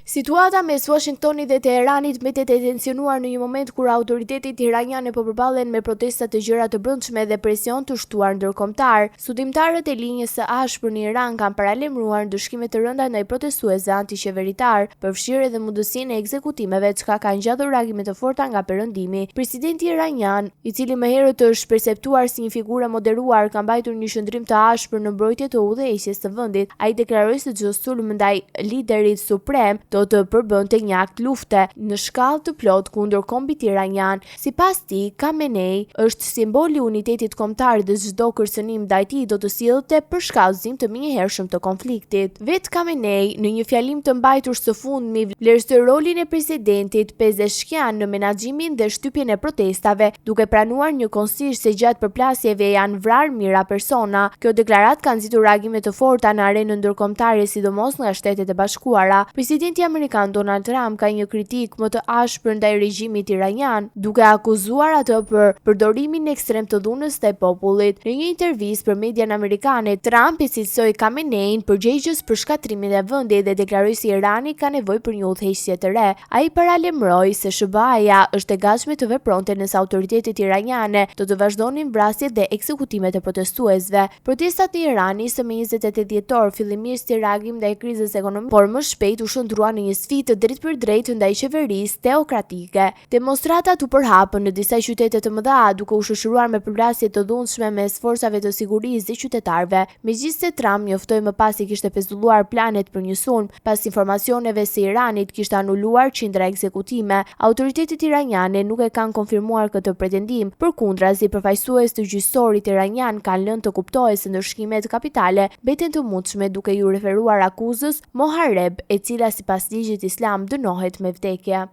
Situata mes Washingtonit dhe Teheranit mbetet e tensionuar në një moment kur autoritetet iraniane po përballen me protesta të gjëra të brendshme dhe presion të shtuar ndërkombëtar. Studimtarët e linjës së ashpër në Iran kanë paralajmëruar ndëshkime të rënda ndaj protestuesve antiqeveritar, përfshirë edhe mundësinë e ekzekutimeve, çka ka ngjatur reagime të forta nga perëndimi. Presidenti iranian, i cili më herët është perceptuar si një figurë moderuar, ka mbajtur një shëndrim të ashpër në mbrojtje të udhëheqjes të vendit. Ai deklaroi se çdo sulm ndaj liderit suprem do të përbënte një akt lufte në shkallë të plot kundër kombit iranian. Sipas tij, Khamenei është simboli i unitetit kombëtar dhe çdo kërcënim ndaj tij do të sillte për shkallëzim të menjëhershëm të konfliktit. Vet Khamenei, në një fjalim të mbajtur së fundmi, vlerësoi rolin e presidentit Pezeshkian në menaxhimin dhe shtypjen e protestave, duke pranuar një konsish se gjatë përplasjeve janë vrarë mijëra persona. Kjo deklaratë ka nxitur reagime të forta në arenën ndërkombëtare, sidomos nga Shtetet e Bashkuara. Presidenti amerikan Donald Trump ka një kritik më të ashpër ndaj regjimit iranian, duke akuzuar atë për përdorimin ekstrem të dhunës ndaj popullit. Në një intervistë për median amerikane, Trump i cilësoi Khamenein përgjegjës për shkatrimin e vendit dhe deklaroi se Irani ka nevojë për një udhëheqësie të re. Ai paralajmëroi se SBA-ja është e gatshme të vepronte nëse autoritetet iraniane do të vazhdonin vrasjet dhe ekzekutimet e protestuesve. Protestat në Iran nisën më 28 dhjetor, fillimisht si reagim ndaj krizës ekonomike, por më shpejt u shndrua në një sfidë të drejtpërdrejtë ndaj qeverisë teokratike. Demonstratat u përhapën në disa qytete të mëdha, duke u shoqëruar me përplasje të dhunshme mes forcave të sigurisë dhe qytetarëve. Megjithëse Trump njoftoi më pas se kishte pezulluar planet për një sulm, pas informacioneve se Iranit kishte anuluar qindra ekzekutime, autoritetet iraniane nuk e kanë konfirmuar këtë pretendim. Përkundrazi, përfaqësues të gjyqësorit iranian kanë lënë të kuptojë se ndëshkimet kapitale mbeten të mundshme, duke ju referuar akuzës Moharreb, e cila sipas ligjit islam dënohet me vdekje.